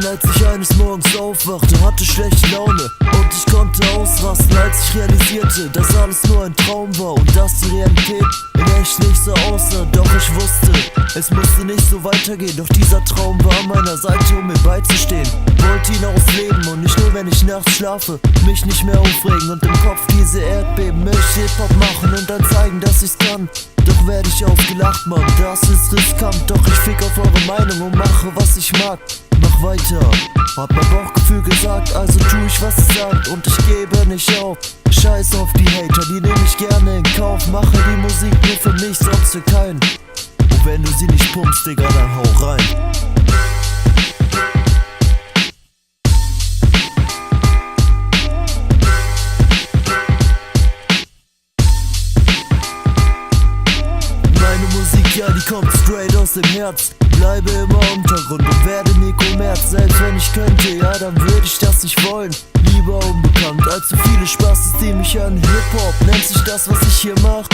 als ich eines Morgens aufwachte, hatte schlechte Laune und ich konnte ausrasten, als ich realisierte, dass alles nur ein Traum war und dass die Realität in echt nicht so aussah. Doch ich wusste, es musste nicht so weitergehen, doch dieser Traum war an meiner Seite, um mir beizustehen. Wollte ihn ausleben und nicht nur, wenn ich nachts schlafe, mich nicht mehr aufregen und im Kopf diese Erdbeben. Möchte Hip-Hop machen und dann zeigen, dass ich's kann. Doch werde ich ausgelacht, Mann, das ist riskant. Doch ich fick auf eure Meinung und mache, was ich mag. Mach weiter, hat mein Bauchgefühl gesagt, also tu ich, was es sagt und ich gebe nicht auf. Scheiß auf die Hater, die nehm ich gerne in Kauf. Mache die Musik nur für mich, sonst für keinen. Und wenn du sie nicht pumpst, Digga, dann hau rein. Ja, die kommt straight aus dem Herz. Bleibe immer im Untergrund und werde nie Kommerz. Selbst wenn ich könnte, ja, dann würde ich das nicht wollen. Lieber unbekannt, als so viele Spaßes, die mich an Hip-Hop nennt sich das, was ich hier mach.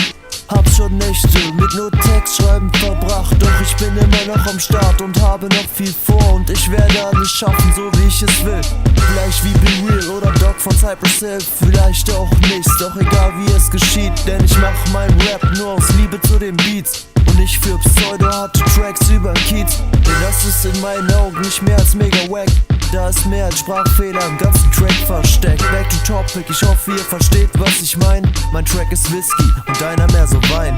Hab schon Nächte mit nur Textschreiben verbracht, doch ich bin immer noch am Start und habe noch viel vor. Und ich werde alles schaffen, so wie ich es will. Vielleicht wie Be Real oder Doc von Cypress Hill, vielleicht auch nichts, doch egal wie es geschieht. Denn ich mach meinen Rap nur aus Liebe zu den Beats und nicht für pseudo-harte Tracks übern Kiez. Denn das ist in meinen Augen nicht mehr als mega wack. Da ist mehr als Sprachfehler im ganzen Track versteckt. Back to topic, ich hoffe ihr versteht, was ich mein. Mein Track ist Whisky und deiner mehr so Wein.